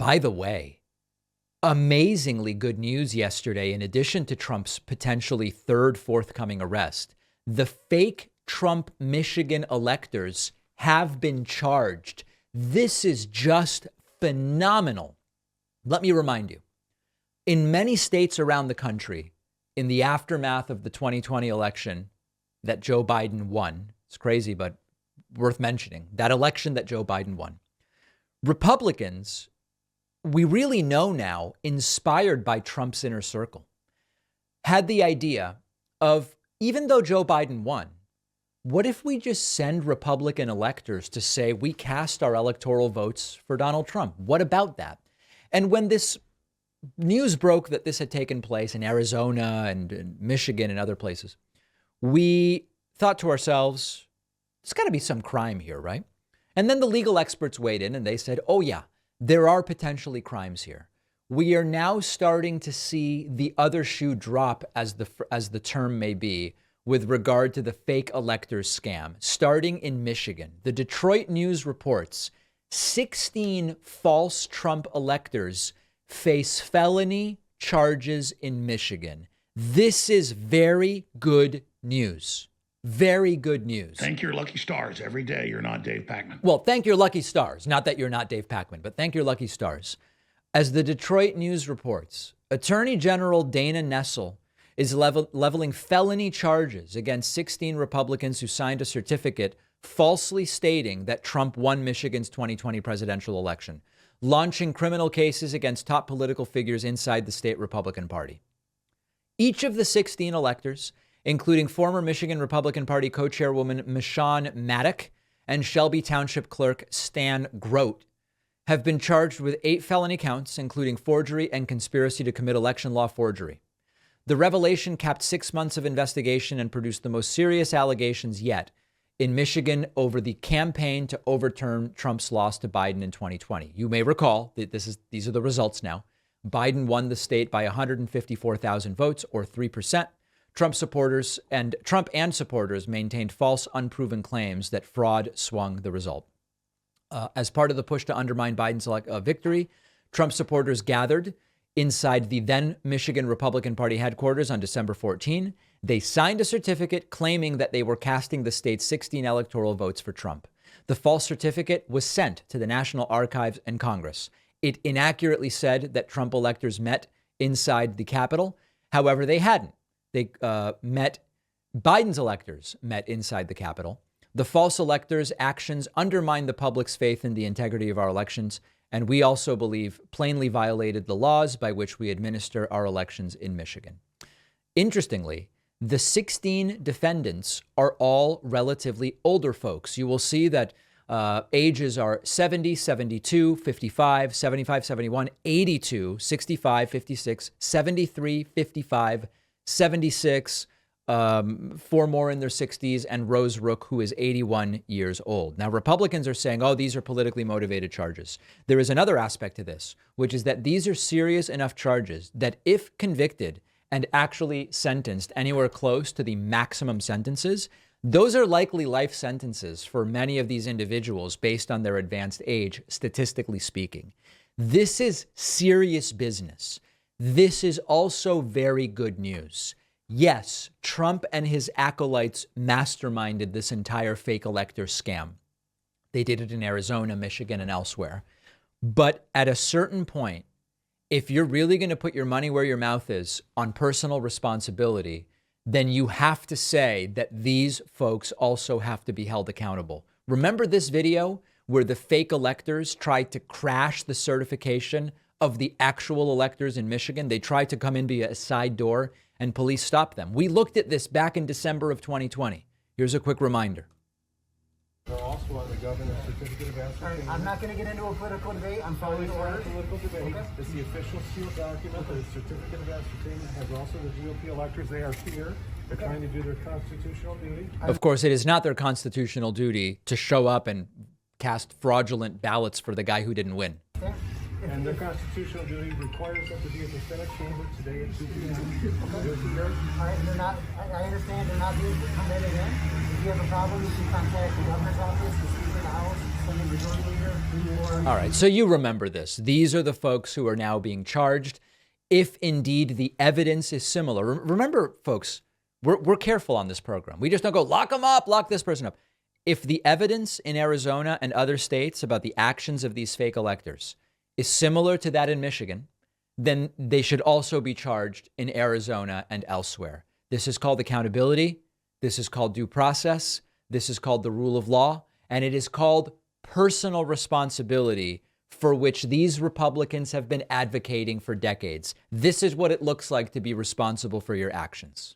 By the way, amazingly good news yesterday, in addition to Trump's potentially third forthcoming arrest, the fake Trump Michigan electors have been charged. This is just phenomenal. Let me remind you, in many states around the country, in the aftermath of the 2020 election that Joe Biden won, it's crazy, but worth mentioning, that election that Joe Biden won, Republicans, we really know now, inspired by Trump's inner circle, had the idea of, even though Joe Biden won, what if we just send Republican electors to say we cast our electoral votes for Donald Trump? What about that? And when this news broke that this had taken place in Arizona and Michigan and other places, we thought to ourselves, there's got to be some crime here, right? And then the legal experts weighed in and they said, oh, yeah, there are potentially crimes here. We are now starting to see the other shoe drop, as the term may be, with regard to the fake electors scam, starting in Michigan. The Detroit News reports 16 false Trump electors face felony charges in Michigan. This is very good news. Very good news. Thank your lucky stars every day you're not Dave Pakman. Well, thank your lucky stars. Not that you're not Dave Pakman, but thank your lucky stars. As the Detroit News reports, Attorney General Dana Nessel is leveling felony charges against 16 Republicans who signed a certificate falsely stating that Trump won Michigan's 2020 presidential election, launching criminal cases against top political figures inside the state Republican Party. Each of the 16 electors, including former Michigan Republican Party co-chairwoman Michonne Maddock and Shelby Township Clerk Stan Grote, have been charged with 8 felony counts, including forgery and conspiracy to commit election law forgery. The revelation capped 6 months of investigation and produced the most serious allegations yet in Michigan over the campaign to overturn Trump's loss to Biden in 2020. You may recall that these are the results now. Biden won the state by 154,000 votes, or 3%. Trump and supporters maintained false, unproven claims that fraud swung the result. As part of the push to undermine Biden's victory, Trump supporters gathered inside the then Michigan Republican Party headquarters on December 14. They signed a certificate claiming that they were casting the state's 16 electoral votes for Trump. The false certificate was sent to the National Archives and Congress. It inaccurately said that Trump electors met inside the Capitol. However, they hadn't. Biden's electors met inside the Capitol. The false electors' actions undermine the public's faith in the integrity of our elections, and we also believe plainly violated the laws by which we administer our elections in Michigan. Interestingly, the 16 defendants are all relatively older folks. You will see that ages are 70, 72, 55, 75, 71, 82, 65, 56, 73, 55, 76, 4 more in their 60s, and Rose Rook, who is 81 years old. Now, Republicans are saying, oh, these are politically motivated charges. There is another aspect to this, which is that these are serious enough charges that if convicted and actually sentenced anywhere close to the maximum sentences, those are likely life sentences for many of these individuals based on their advanced age, statistically speaking. This is serious business. This is also very good news. Yes, Trump and his acolytes masterminded this entire fake elector scam. They did it in Arizona, Michigan, and elsewhere. But at a certain point, if you're really going to put your money where your mouth is on personal responsibility, then you have to say that these folks also have to be held accountable. Remember this video where the fake electors tried to crash the certification of the actual electors in Michigan? They tried to come in via a side door and police stopped them. We looked at this back in December of 2020. Here's a quick reminder. They're also on the governor's certificate of ascertainment. I'm not going to get into a political debate. I'm following the order. Political debate. Okay. It's the official sealed document. The certificate of ascertainment has also the GOP electors. They are here. They're trying to do their constitutional duty. Of course, it is not their constitutional duty to show up and cast fraudulent ballots for the guy who didn't win. Okay. And their constitutional duty requires them to be at the Senate chamber today at 2 p.m. All right, I understand they're not being permitted in. If you have a problem, you can contact the governor's office, the Speaker of the House, Senate Majority Leader, 3 more. All right, so you remember this. These are the folks who are now being charged. If indeed the evidence is similar, remember, folks, we're careful on this program. We just don't go lock them up, lock this person up. If the evidence in Arizona and other states about the actions of these fake electors is similar to that in Michigan, then they should also be charged in Arizona and elsewhere. This is called accountability. This is called due process. This is called the rule of law. And it is called personal responsibility, for which these Republicans have been advocating for decades. This is what it looks like to be responsible for your actions.